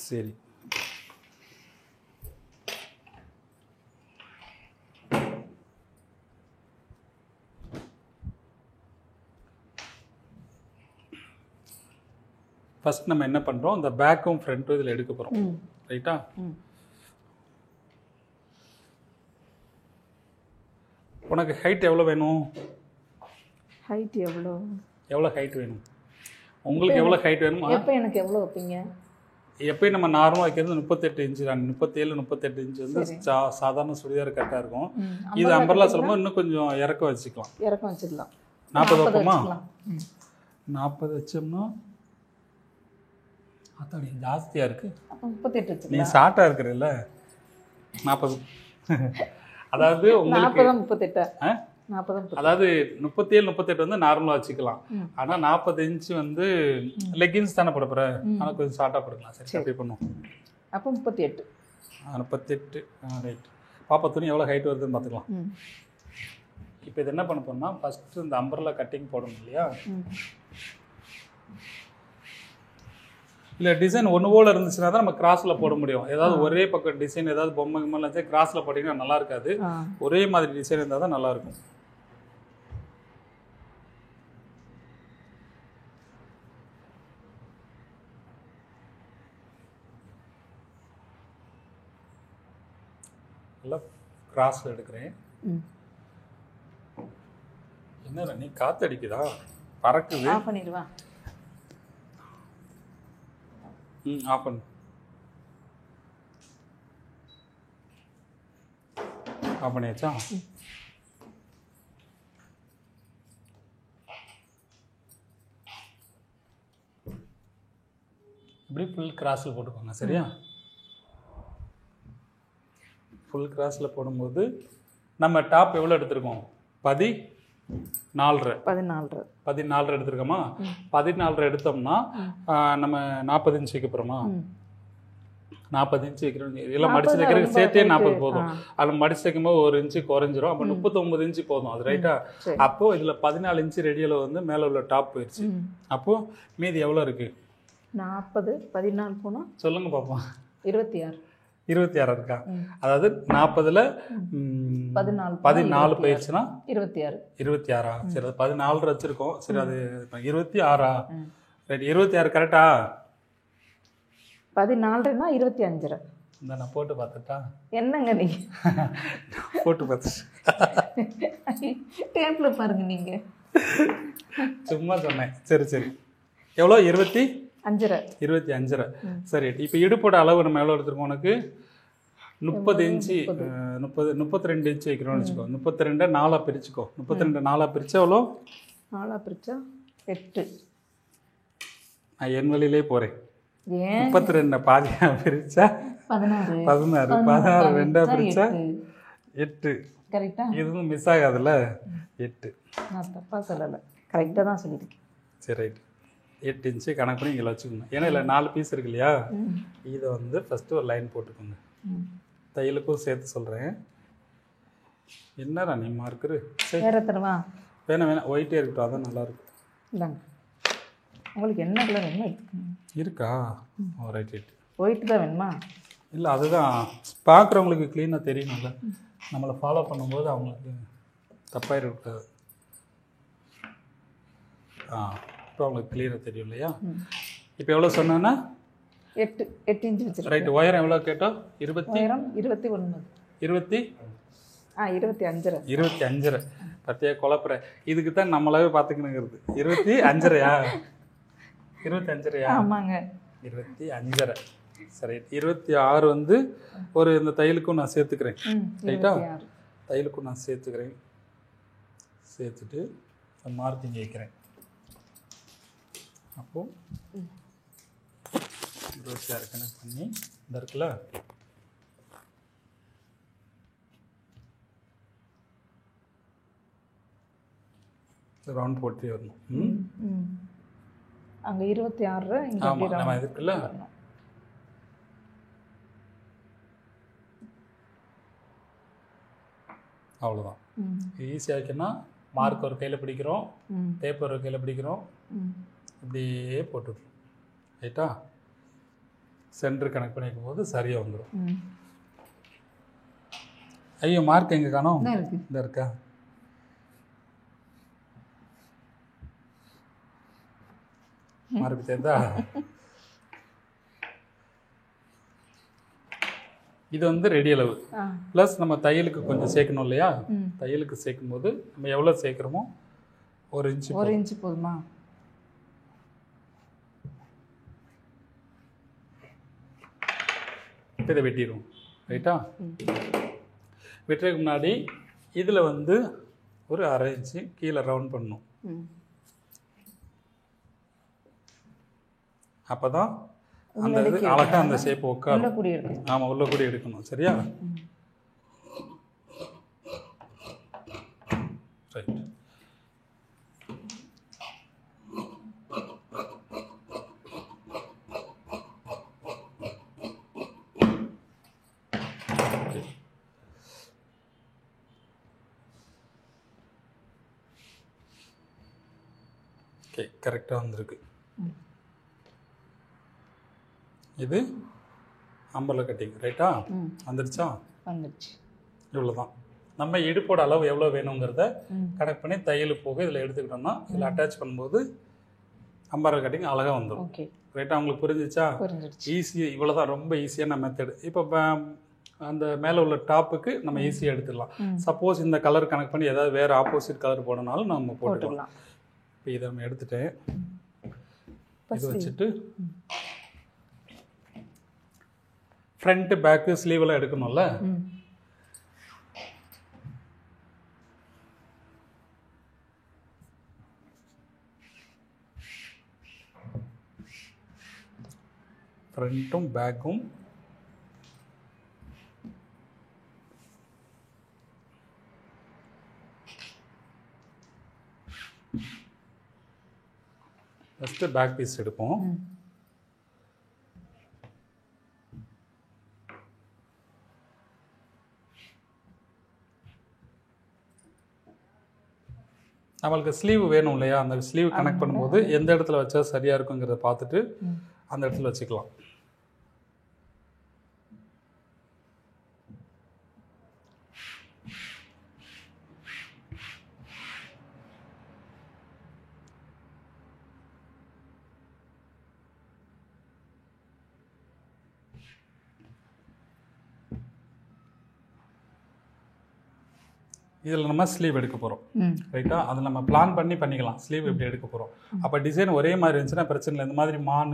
சரி, ஃபஸ்ட் நம்ம என்ன பண்ணுறோம், இந்த பேக்கும் ஃப்ரண்ட்டும் இதில் எடுக்க போகிறோம். ரைட்டா? உனக்கு ஹைட் எவ்வளோ வேணும்? ஹைட் எவ்வளோ ஹைட் வேணும் உங்களுக்கு? எவ்வளோ ஹைட் வேணுமா? எப்போ எனக்கு எவ்வளோ வைப்பீங்க? எப்பயும் நம்ம நார்மலாக வைக்கிறது 38 இன்ச்சு தான். 37-38 இன்ச்சு வந்து சாதாரண சுடிதார் கரெக்டாக இருக்கும். இது அம்பர்லா சொல்லும்போது இன்னும் கொஞ்சம் இறக்கம் வச்சுக்கலாம். இறக்கம் வச்சுக்கலாம். 40 வைப்போமா? 40 வச்சோம்னா அத்தாடி ஜாஸ்தியாக இருக்குது. 38 வச்சு நீ ஷார்ட்டாக இருக்கிறல்ல, 40. அதாவது உங்களுக்கு 38 அதாவது 37-38 வந்து நார்மலாக வச்சுக்கலாம். ஆனால் 40 இன்ச்சு வந்து லெகின்ஸ் தானே போட போகிற, ஆனால் கொஞ்சம் ஷார்ட்டாக போட்டுக்கலாம். சரி, அப்படி பண்ணுவோம். அப்போ 38. 38. ரைட். பாப்பா துணி எவ்வளோ ஹைட் வருதுன்னு பார்த்துக்கலாம். இப்போ இது என்ன பண்ண போறோம்னா, ஃபஸ்ட்டு இந்த அம்பர்லா கட்டிங் போடணும் இல்லையா? இல்லை டிசைன் ஒன்று போல் இருந்துச்சுன்னா தான் நம்ம கிராஸில் போட முடியும். ஏதாவது ஒரே பக்கம் டிசைன் ஏதாவது பொம்மை கிம்மெல்லாம் கிராஸில் போட்டிங்கன்னா நல்லா இருக்காது. ஒரே மாதிரி டிசைன் இருந்தால் தான் நல்லாயிருக்கும். நல்லா கிராஸில் எடுக்கிறேன். என்ன நீ காற்று அடிக்குதா? பறக்குது. ஆஃப் பண்ணிடுவா. ஆஃப் பண்ணு. ஆஃப் பண்ணியாச்சா? இப்படி ஃபுல் கிராஸில் போட்டுக்கோங்க. சரியா? ஃபுல் கிராஸில் போடும்போது நம்ம டாப் எவ்வளோ எடுத்துருக்கோம்? 14 எடுத்துருக்கோமா? 14 எடுத்தோம்னா நம்ம 40 இன்ச்சு வைக்க போகிறோமா? 40 இன்ச்சு வைக்கிறோம். எல்லாம் மடிச்சு தைக்கிறதுக்கு சேர்த்தே 40 போதும். அதில் மடிச்சு தைக்கும்போது 1 இன்ச்சு குறைஞ்சிரும். அப்போ 39 இன்ச்சு போதும். அது ரைட்டா? அப்போ இதில் 14 இன்ச்சு ரெடியில் வந்து மேலே உள்ள டாப் போயிடுச்சு. அப்போ மீதி எவ்வளோ இருக்கு? 40 14 போனால் சொல்லுங்க பார்ப்போம். 26 இருக்கா? அதாவது 40ல் 14 போயிடுச்சுன்னா 26. சரி, அது 14 வச்சிருக்கோம். சரி, அது 26. ரைட். 26 கரெக்டா? 14னா 25. இந்த நான் போட்டு பார்த்துட்டா என்னங்க நீ போட்டு பார்த்து டேபிள் பாருங்க நீங்க. சும்மா சொன்னேன். சரி எவ்வளோ? 25. சரி, இப்போ இடுப்போட அளவு நம்ம எவ்வளோ எடுத்துருக்கோம்? உனக்கு 30 இன்ச்சு 32 இன்ச்சு வைக்கிறோம்னு வச்சுக்கோ. 32 4 பிரிச்சுக்கோ. 32 4 பிரிச்சா எவ்வளோ? 4 பிரிச்சா 8. நான் என் வழியிலே போகிறேன். 32 பாதியாக பிரிச்சா 16. 2 பிரிச்சா 8. கரெக்டா? இதுவும் மிஸ் ஆகாதுல்ல? 8. நான் தப்பாக சொல்லலை, கரெக்டாக தான் சொல்லியிருக்கேன். சரி, ரைட். 8 இன்ச்சு கணக்கு பண்ணி இங்கே வச்சுக்கோங்க. ஏன்னா இல்லை 4 பீஸ் இருக்கு இல்லையா? இதை வந்து ஃபஸ்ட்டு ஒரு லைன் போட்டுக்கோங்க. தையலுக்கும் சேர்த்து சொல்கிறேன். என்னடா நீ மார்க்கரு? சரி, வேணாம் ஒயிட்டே இருக்கட்டும், அதான் நல்லாயிருக்கும். இல்லைங்க, உங்களுக்கு என்ன கலர் என்ன இருக்கா? ரைட். ஒயிட் தான் வேணுமா? இல்லை, அதுதான் பார்க்குறவங்களுக்கு க்ளீனாக தெரியணும்ல. நம்மளை ஃபாலோ பண்ணும்போது அவங்களுக்கு தப்பாக இருக்கக்கூடாது. இப்போ உங்களுக்கு கிளியராக தெரியும் இல்லையா? ம். இப்போ எவ்வளோ சொன்னேன்னா 8 இன்ச் வச்சிருக்கேன். ரைட்டு. உயரம் எவ்வளோ கேட்டோம்? 20 உயரம் 29. 20 25. 25. பத்தியா குழப்புற. இதுக்கு தான் நம்மளாவே பார்த்துக்கணுங்கிறது. 25யா? 25யா? ஆமாங்க. 25. சரி. 26 வந்து ஒரு இந்த தையலுக்கும் நான் சேர்த்துக்கிறேன். ரைட்டா? 26. தையலுக்கும் நான் சேர்த்துக்கிறேன். சேர்த்துட்டு மார்க்கிங் வைக்கிறேன். அப்போது 26 கணக்கு பண்ணி இந்த இருக்குல்ல, ரவுண்ட் போட்டு வரணும். அங்கே 26 இங்கே ஆமாம், நம்ம இதுக்குள்ள அவ்வளோதான். ஈஸியாக இருக்குன்னா மார்க் ஒரு கையில் பிடிக்கிறோம், பேப்பர் ஒரு கையில் பிடிக்கிறோம், இப்படியே போட்டுடுறோம். ரைட்டா? சென்டர் கனெக்ட் பண்ணிக்கும் போது சரியாக வந்துடும். ஐயோ, மார்க் எங்கே காணோம்? இந்த இருக்கா? மார்க் தெரியுதா? இது வந்து ரெடி அளவு. ப்ளஸ் நம்ம தையலுக்கு கொஞ்சம் சேர்க்கணும் இல்லையா? தையலுக்கு சேர்க்கும் போது நம்ம எவ்வளோ சேர்க்குறோமோ 1 இன்ச்சு. 1 இன்ச்சு போதுமா? இப்போ இதை வெட்டிடுவோம். ரைட்டா? வெட்டுறதுக்கு முன்னாடி இதில் வந்து ஒரு 1/2 இன்ச்சு கீழே ரவுண்ட் பண்ணணும். அப்போ தான் அந்த இது அழகாக அந்த ஷேப் உட்காரும். ஆமாம், உள்ள கூடி எடுக்கணும். சரியா? ரைட். ஓகே, கரெக்டாக வந்திருக்கு. இது அம்பர்லா கட்டிங். ரைட்டா? வந்துடுச்சா? வந்துடுச்சு. இவ்வளோதான். நம்ம இடுப்போட அளவு எவ்வளோ வேணுங்கிறத கனெக்ட் பண்ணி தையல் போக இதில் எடுத்துக்கிட்டோம்னா இதில் அட்டாச் பண்ணும்போது அம்பர்லா கட்டிங் அழகாக வந்துடும். ரைட்டா? உங்களுக்கு புரிஞ்சிச்சா? ஈஸி. இவ்வளோதான், ரொம்ப ஈஸியான மெத்தடு. இப்போ அந்த மேலே உள்ள டாப்புக்கு நம்ம ஈஸியாக எடுத்துடலாம். சப்போஸ் இந்த கலர் கனெக்ட் பண்ணி ஏதாவது வேறு ஆப்போசிட் கலர் போடனாலும் நம்ம போட்டுக்கலாம். இப்போ இதை நம்ம எடுத்துட்டேன். இது வச்சுட்டு ஃப்ரண்ட்டு பேக்கு ஸ்லீவெல்லாம் எடுக்கணும்ல. ஃப்ரண்ட்டும் பேக்கும் ஃபஸ்ட்டு பேக் பீஸ் எடுப்போம். நம்மளுக்கு ஸ்லீவ் வேணும் இல்லையா? அந்த ஸ்லீவ் கனெக்ட் பண்ணும்போது எந்த இடத்துல வச்சா சரியாக இருக்குங்கிறத பார்த்துட்டு அந்த இடத்துல வச்சுக்கலாம். இதில் நம்ம ஸ்லீவ் எடுக்க போகிறோம். ரைட்டா? அதை நம்ம பிளான் பண்ணி பண்ணிக்கலாம். ஸ்லீவ் எப்படி எடுக்க போகிறோம். அப்போ டிசைன் ஒரே மாதிரி இருந்துச்சுன்னா பிரச்சனை இல்லை. இந்த மாதிரி மான்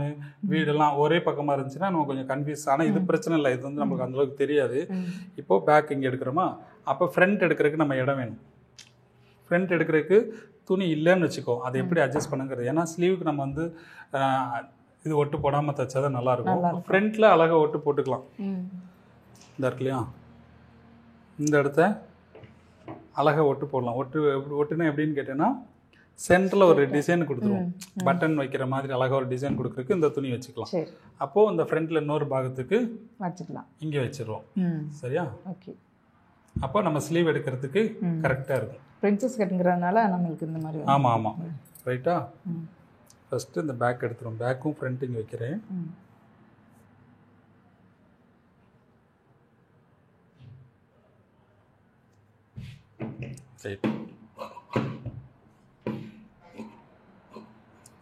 வீடெல்லாம் ஒரே பக்கமாக இருந்துச்சுன்னா நம்ம கொஞ்சம் கன்ஃபியூஸ். ஆனால் இது பிரச்சனை இல்லை. இது வந்து நமக்கு அந்தளவுக்கு தெரியாது. இப்போது பேக் இங்கே எடுக்கிறோமா, அப்போ ஃப்ரண்ட் எடுக்கிறதுக்கு நம்ம இடம் வேணும். ஃப்ரண்ட் எடுக்கிறதுக்கு துணி இல்லைன்னு வச்சுக்கோ, அதை எப்படி அட்ஜஸ்ட் பண்ணுங்கிறது. ஏன்னா ஸ்லீவுக்கு நம்ம வந்து இது ஒட்டு போடாமல் தைச்சா தான் நல்லாயிருக்கும். ஃப்ரண்ட்டில் அழகாக ஒட்டு போட்டுக்கலாம். இந்த இருக்கு இல்லையா, இந்த இடத்த அழகாக ஒட்டு போடலாம். ஒட்டுனா எப்படின்னு கேட்டேன்னா சென்டரில் ஒரு டிசைன் கொடுத்துருவோம். பட்டன் வைக்கிற மாதிரி அழகாக ஒரு டிசைன் கொடுக்குறதுக்கு இந்த துணி வச்சுக்கலாம். அப்போது இந்த ஃப்ரண்ட்டில் இன்னொரு பாகத்துக்கு வச்சுக்கலாம், இங்கே வச்சிடுவோம். சரியா? ஓகே. அப்போ நம்ம ஸ்லீவ் எடுக்கிறதுக்கு கரெக்டாக இருக்கும். பிரின்சஸ் கட்டுங்கிறதுனால நம்மளுக்கு இந்த மாதிரி. ஆமாம் ஆமாம், ரைட்டா? ஃபஸ்ட்டு இந்த பேக் எடுத்துருவோம். பேக்கும் ஃப்ரண்ட் இங்கே வைக்கிறேன். சரி,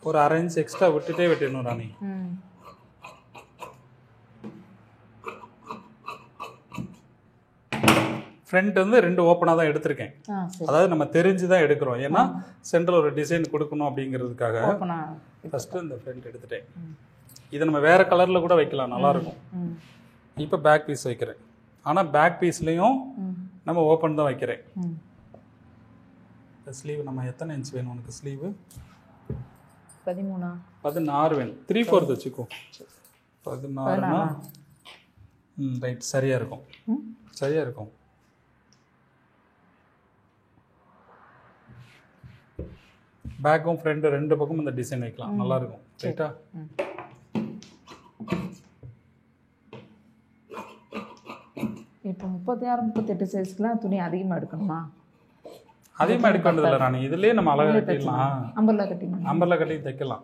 ஒரு 1/2 இன்ச் எக்ஸ்ட்ரா விட்டுட்டே வெட்டிடணும் ராணி. ம். ஃப்ரண்ட் வந்து 2 ஓப்பனாக தான் எடுத்திருக்கேன். சரி. அதாவது நம்ம தெரிஞ்சு தான் எடுக்கிறோம். ஏன்னா சென்டரில் ஒரு டிசைன் கொடுக்கணும் அப்படிங்கிறதுக்காக ஓப்பனா ஃபஸ்ட்டு இந்த ஃப்ரண்ட் எடுத்துட்டேன். இதை நம்ம வேறு கலரில் கூட வைக்கலாம், நல்லாயிருக்கும். ம். இப்போ பேக் பீஸ் வைக்கிறேன். ஆனால் பேக் பீஸ்லேயும் நம்ம ஓப்பன் தான் வைக்கிறேன். ம். இந்த ஸ்லீவ் நம்ம எத்தனை இன்ச் வேணும் உனக்கு? ஸ்லீவு 13 16 வேணும். 3/4 வச்சுக்கோ. 16னா ரைட், சரியாக இருக்கும். சரியாக இருக்கும். பேக்கும் ஃப்ரண்ட் 2 பக்கமும் இந்த டிசைன் வைக்கலாம், நல்லாயிருக்கும். ரைட்டா? இப்போ 36 38 சைஸ்க்குலாம் துணி அதிகமாக எடுக்கணுமா? அதிகமாக எடுக்க வேண்டியதில்லை ராணி, இதுலேயே நம்ம அழகாக கட்டிடலாம். அம்பர்லா கட்டிங் அம்பர்லா கட்டி தைக்கலாம்.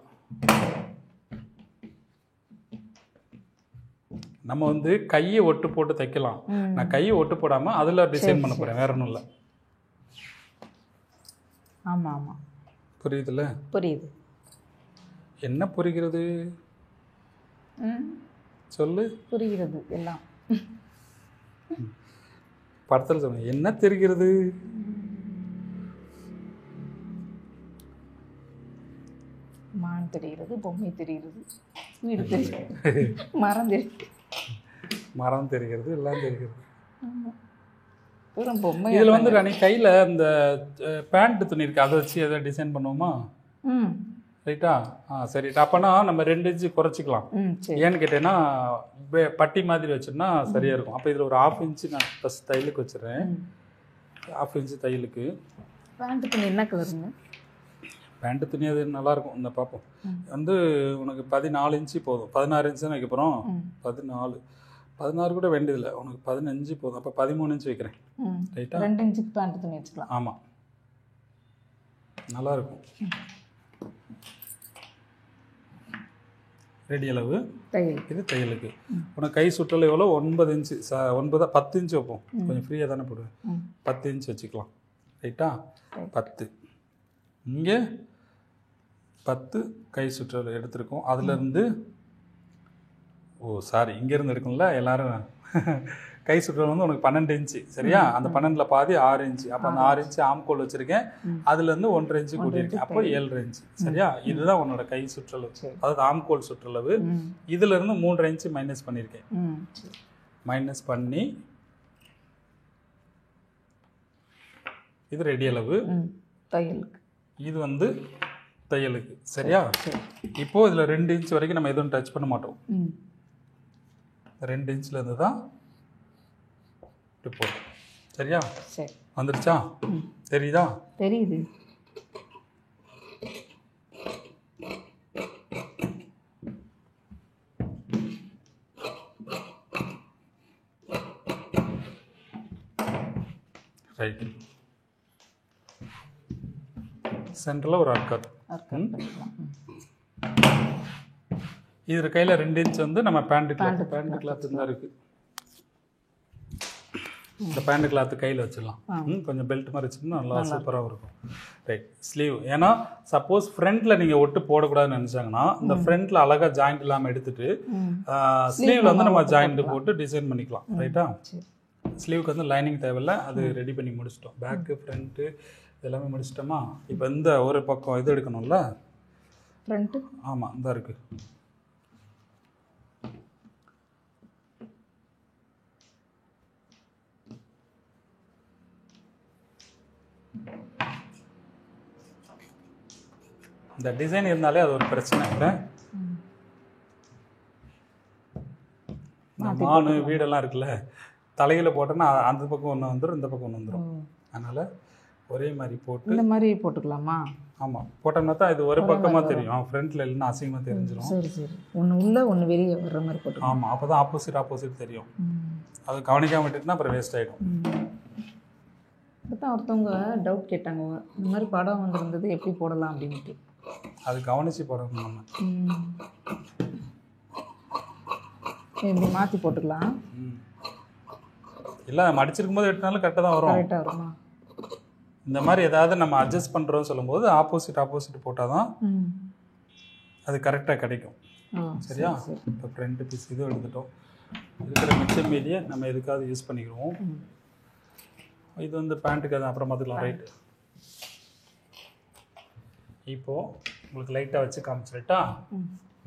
நம்ம வந்து கையை ஒட்டு போட்டு தைக்கலாம். நான் கையை ஒட்டு போடாமல் அதில் டிசைன் பண்ண போகிறேன், வேற ஒன்றும் இல்லை. ஆமாம் ஆமாம், புரியுதுல்ல? புரியுது. என்ன புரிகிறது சொல்லு? புரிகிறது எல்லாம். படத்தில் சொல்லுங்க, என்ன தெரிகிறது? மான் தெரிகிறது, பொம்மை தெரிகிறது, வீடு தெரிகிறது, மரம் தெரிகிறது. மரம் தெரிகிறது, எல்லாம் தெரிகிறது. பொம்மை இதில் வந்து ராணி கையில் இந்த பேண்ட் துணி இருக்குது, அதை வச்சு எதாவது டிசைன் பண்ணுவோமா? ரைட்டா? சரி. அப்போனா நம்ம 2 இன்ச்சு குறைச்சிக்கலாம். ஏன்னு கேட்டேன்னா பட்டி மாதிரி வச்சோம்னா சரியாக இருக்கும். அப்போ இதில் ஒரு 1/2 இன்ச்சு நான் ஃபஸ்ட் தையலுக்கு வச்சுறேன். 1/2 இன்ச்சு தையலுக்கு. பேண்ட் துணி என்ன கலருங்க? பேண்ட்டு துணி அது நல்லாயிருக்கும். இந்த பார்ப்போம். வந்து உனக்கு 14 இன்ச்சு போதும். 16 இன்ச்சு தான் வைக்க போகிறோம். 16 கூட வேண்டியதில்லை, உனக்கு 15 போதும். அப்போ 13 இன்ச்சு வைக்கிறேன். ரைட்டா? 2 இன்ச்சுக்கு பேண்ட் துணி வச்சுக்கலாம். ஆமாம், நல்லாயிருக்கும். ரெடி அளவு தையலுக்கு. இது தையலுக்கு. உனக்கு கை சுற்றல் எவ்வளோ? 9 இன்ச்சு. 10 இன்ச்சு வைப்போம். கொஞ்சம் ஃப்ரீயாக தானே போடுவேன். 10 இன்ச்சு வச்சுக்கலாம். ரைட்டா? 10. இங்கே 10 கை சுற்றல் எடுத்திருக்கோம். அதுலேருந்து இங்கேருந்து இருக்கும்ல எல்லாரும் கை சுற்றல் வந்து உனக்கு 12 இன்ச்சு. சரியா? அந்த 12ல் பாதி 6 இன்ச்சு. அப்போ அந்த 6 இன்ச்சு ஆம்கோல் வச்சுருக்கேன். அதுலேருந்து 1.5 இன்ச்சு கூட்டியிருக்கேன். அப்போ 7.5 இன்ச்சு. சரியா? இதுதான் உன்னோட கை சுற்றளவு, அதாவது ஆம்கோல் சுற்றளவு. இதுலேருந்து 3.5 இன்ச்சு மைனஸ் பண்ணியிருக்கேன். மைனஸ் பண்ணி இது ரெடி அளவு தையலுக்கு. இது வந்து தையலுக்கு. சரியா? இப்போது இதில் 2 இன்ச் வரைக்கும் நம்ம எதுவும் டச் பண்ண மாட்டோம். 2 இன்ச்லேருந்து தான் போடும். சரியா? சரி. வந்துருச்சா? தெரியுதா? தெரியுது. ரைட். சென்டரில் ஒரு அர்க்காத். இது கையில் 2 இன்ச் வந்து நம்ம பேண்ட் கிளாத்து தான் இருக்குது. இந்த பேண்ட் கிளாத்து கையில் வச்சிடலாம். கொஞ்சம் பெல்ட் மாதிரி வச்சுருந்தா நல்லா சூப்பராக இருக்கும். ரைட். ஸ்லீவ், ஏன்னா சப்போஸ் ஃப்ரண்ட்டில் நீங்கள் ஒட்டு போடக்கூடாதுன்னு நினச்சாங்கன்னா இந்த ஃப்ரண்ட்டில் அழகாக ஜாயிண்ட் இல்லாமல் எடுத்துட்டு ஸ்லீவில் வந்து நம்ம ஜாயிண்ட் போட்டு டிசைன் பண்ணிக்கலாம். ரைட்டா? ஸ்லீவுக்கு வந்து லைனிங் தேவையில்லை, அது ரெடி பண்ணி முடிச்சிட்டோம். பேக்கு ஃப்ரண்ட்டு எல்லாமே முடிச்சிட்டோமா? இப்போ இந்த ஒரு பக்கம் இது எடுக்கணும்ல, ஃப்ரண்ட்டு. ஆமாம், இந்த இருக்குது. இந்த டிசைன் இருந்தாலே அது ஒரு பிரச்சனை இல்லை. மானு வீடெல்லாம் இருக்குல்ல, தலையில் போட்டோன்னா அந்த பக்கம் ஒன்று வந்துடும், இந்த பக்கம் ஒன்று வந்துடும். அதனால் ஒரே மாதிரி போட்டு இந்த மாதிரி போட்டுக்கலாமா? ஆமாம், போட்டோம்னா தான் இது ஒரு பக்கமாக தெரியும். ஃப்ரண்ட்டில் இல்லைன்னா அசிங்கமாக தெரிஞ்சிடும். சரி சரி. ஒன்று உள்ள ஒன்று வெளியே வர்ற மாதிரி போட்டு. ஆமாம், அப்போ தான் ஆப்போசிட் தெரியும். அது கவனிக்காம விட்டுட்டுனா அப்புறம் வேஸ்ட் ஆகிடும். இப்போ தான் ஒருத்தவங்க டவுட் கேட்டாங்க, இந்த மாதிரி படம் வந்துருந்தது எப்படி போடலாம் அப்படின்ட்டு. அது கவனித்து போடணும் நம்ம. இப்படி மாற்றி போட்டுக்கலாம். இல்லை, மடிச்சிருக்கும் போது வெட்டினாலும் கரெக்டாக தான் வரும். கரெக்டாக வருமா? இந்த மாதிரி ஏதாவது நம்ம அட்ஜஸ்ட் பண்ணுறோன்னு சொல்லும்போது ஆப்போசிட் போட்டால் தான் அது கரெக்டாக கிடைக்கும். சரியா? இப்போ ஃப்ரண்ட் பீஸ் இதுவும் எடுத்துட்டோம். இருக்கிற மிச்சம் மீதியை நம்ம எதுக்காவது யூஸ் பண்ணிக்கிடுவோம். இது வந்து பேண்ட்டுக்கு அது அப்புறம் பார்த்துக்கலாம். ரைட்டு. இப்போது உங்களுக்கு லைட்டாக வச்சு காமிச்சிட்டா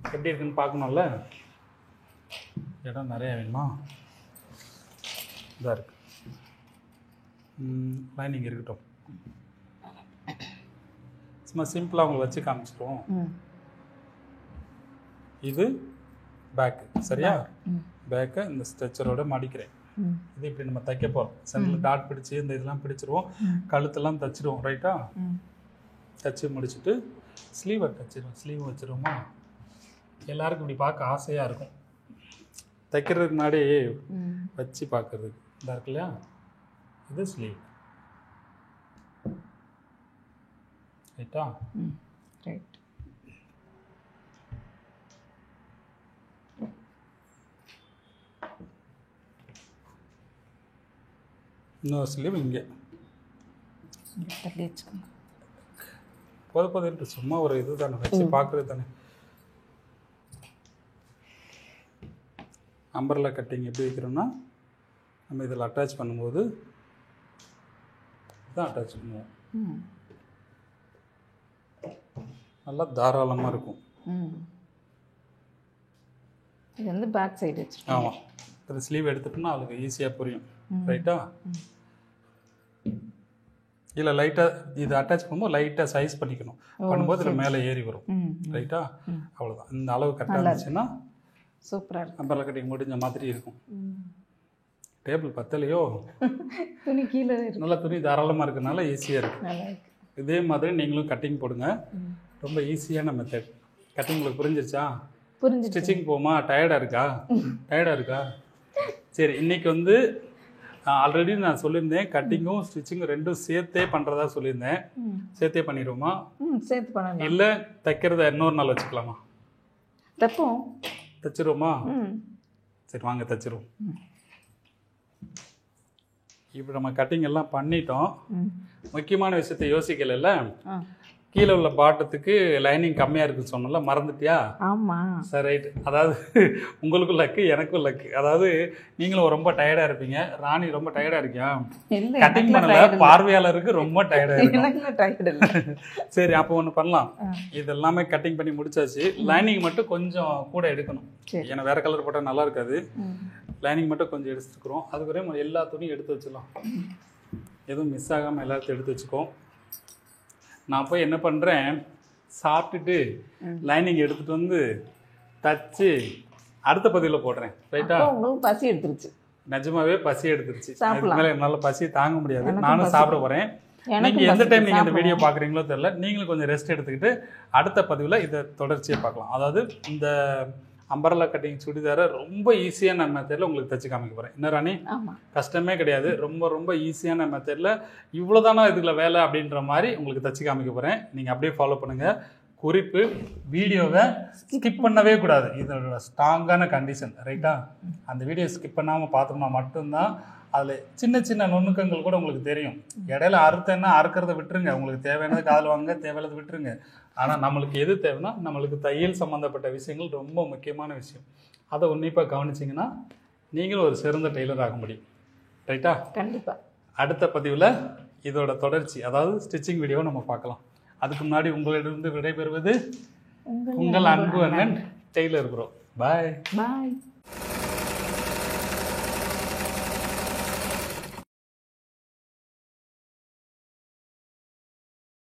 எப்படி இருக்குன்னு பார்க்கணும்ல. இடம் நிறையா வேணுமா? இதாக இருக்குது. லைனிங் இருக்கட்டும். சும்மா சிம்பிளாக உங்களுக்கு வச்சு காமிச்சிடுவோம். இது பேக்கு. சரியா? பேக்கை இந்த ஸ்ட்ரெச்சரோட மடிக்கிறேன். இது இப்படி நம்ம தைக்க போகிறோம். சென்டரில் டாட் பிடிச்சி இந்த இதெல்லாம் பிடிச்சிருவோம். கழுத்தெல்லாம் தைச்சிடுவோம். ரைட்டா? தைச்சி முடிச்சுட்டு ஸ்லீவை தைச்சிடுவோம். ஸ்லீவ் வச்சுருவோமா? எல்லாருக்கும் இப்படி பார்க்க ஆசையாக இருக்கும். தைக்கிறதுக்கு முன்னாடி வச்சு பார்க்குறதுக்கு இதாக இருக்கு இல்லையா? இது ஸ்லீவ். ரைட்டா? ரைட். இன்னொரு ஸ்லீவ் இங்கே தள்ளி வச்சுக்கோங்க. போதுட்டு சும்மா ஒரு இது தானே வச்சு பார்க்குறது தானே. அம்பர்லா கட்டிங் எப்படி வைக்கிறோம்னா நம்ம இதில் அட்டாச் பண்ணும்போது இதான் அட்டாச் பண்ணுவோம். நல்லா தாராளமாக இருக்கும். இது வந்து பேக் சைடு வச்சு. ஆமாம். இது ஸ்லீவ் எடுத்துட்டோம்னா அவளுக்கு ஈஸியாக புரியும். ரைட்டா? இல்லை லைட்டாக இது அட்டாச் பண்ணும்போது லைட்டாக சைஸ் பண்ணிக்கணும். பண்ணும்போது இதில் மேலே ஏறி வரும். ரைட்டா? அவ்வளோதான். இந்த அளவு கரெக்டாக இருந்துச்சுன்னா சூப்பராக இருக்கும். அம்பர்லா கட்டிங் முடிஞ்ச மாதிரி இருக்கும். டேபிள் பத்தலையோ? துணி கீழே நல்லா துணி தாராளமாக இருக்கிறதுனால ஈஸியாக இருக்குது. நல்லா இருக்கு. இதே மாதிரி நீங்களும் கட்டிங் போடுங்க. ரொம்ப ஈஸியான மெத்தட். கட்டிங் உங்களுக்கு புரிஞ்சிருச்சா? புரிஞ்சிச்சு. ஸ்டிச்சிங் போமா? டயர்டாக இருக்கா? சரி, இன்றைக்கி வந்து ஆல்ரெடி நான் சொல்லியிருந்தேன் கட்டிங்கும் ஸ்டிச்சிங்கும் ரெண்டும் சேர்த்தே பண்ணுறதா சொல்லியிருந்தேன். சேர்த்தே பண்ணிடுவோமா? சேர்த்து பண்ணலாம். இல்லை தைக்கிறத இன்னொரு நாள் வச்சுக்கலாமா? தைப்போம். தைச்சிருவோமா? சரி வாங்க தைச்சிருவோம். இப்போ நம்ம கட்டிங் எல்லாம் பண்ணிட்டோம். முக்கியமான விஷயத்தை யோசிக்கல. கீழே உள்ள பாட்டத்துக்கு லைனிங் கம்மியாக இருக்குன்னு சொன்னல, மறந்துட்டியா? ஆமாம். சரி ரைட். அதாவது உங்களுக்கும் லக்கு எனக்கும் லக்கு. அதாவது நீங்களும் ரொம்ப டயர்டாக இருப்பீங்க. ராணி ரொம்ப டயர்டாக இருக்கியா? கட்டிங் பண்ணல, பார்வையாளருக்கு ரொம்ப டயர்டாக இருக்கு. சரி அப்போ ஒன்று பண்ணலாம். இது எல்லாமே கட்டிங் பண்ணி முடிச்சாச்சு. லைனிங் மட்டும் கொஞ்சம் கூட எடுக்கணும். ஏன்னா வேறு கலர் போட்டால் நல்லா இருக்காது. லைனிங் மட்டும் கொஞ்சம் எடுத்துக்கிறோம். அதுக்குறைய எல்லா துணியும் எடுத்து வச்சிடலாம். எதுவும் மிஸ் ஆகாமல் எல்லாத்தையும் எடுத்து வச்சுக்கோ. நான் போய் என்ன பண்ணுறேன், சாப்பிட்டுட்டு லைனிங் எடுத்துகிட்டு வந்து தச்சு அடுத்த பதிவில் போடுறேன். ரைட்டா? உங்களுக்கு பசி எடுத்துருச்சு. நிஜமாவே பசி எடுத்துருச்சு. அதுக்கு மேலே என்னால் பசி தாங்க முடியாது. நானும் சாப்பிட போகிறேன். நீங்கள் எந்த டைம் நீங்கள் இந்த வீடியோ பார்க்குறீங்களோ தெரியல. நீங்களும் கொஞ்சம் ரெஸ்ட் எடுத்துக்கிட்டு அடுத்த பதிவில் இதை தொடர்ச்சியாக பார்க்கலாம். அதாவது இந்த அம்பர்லா கட்டிங் சுடிதாரை ரொம்ப ஈஸியான மெத்தடில் உங்களுக்கு தைச்சு காமிக்க போகிறேன். என்ன ராணி? கஷ்டமே கிடையாது. ரொம்ப ரொம்ப ஈஸியான மெத்தடில் இவ்வளோதானா இதுல வேலை அப்படின்ற மாதிரி உங்களுக்கு தைச்சு காமிக்க போகிறேன். நீங்கள் அப்படியே ஃபாலோ பண்ணுங்கள். குறிப்பு, வீடியோவை ஸ்கிப் பண்ணவே கூடாது. இதோட ஸ்ட்ராங்கான கண்டிஷன். ரைட்டா? அந்த வீடியோ ஸ்கிப் பண்ணாமல் பார்த்தோம்னா மட்டும்தான் அதில் சின்ன சின்ன நுணுக்கங்கள் கூட உங்களுக்கு தெரியும். இடையில அறுத்தேன்னா அறுக்கிறத விட்டுருங்க. உங்களுக்கு தேவையானது காதில் வாங்க, தேவையானது விட்டுருங்க. ஆனால் நம்மளுக்கு எது தேவைன்னா நம்மளுக்கு தையல் சம்மந்தப்பட்ட விஷயங்கள் ரொம்ப முக்கியமான விஷயம். அதை உன்னிப்பாக கவனிச்சிங்கன்னா நீங்களும் ஒரு சிறந்த டெய்லர் ஆக முடியும். ரைட்டா? கண்டிப்பாக. அடுத்த பதிவில் இதோட தொடர்ச்சி, அதாவது ஸ்டிச்சிங் வீடியோவை நம்ம பார்க்கலாம். அதுக்கு முன்னாடி உங்களிடமிருந்து விடைபெறுவது உங்கள் அன்பு அண்ணன் டெய்லர் ப்ரோ. பாய்.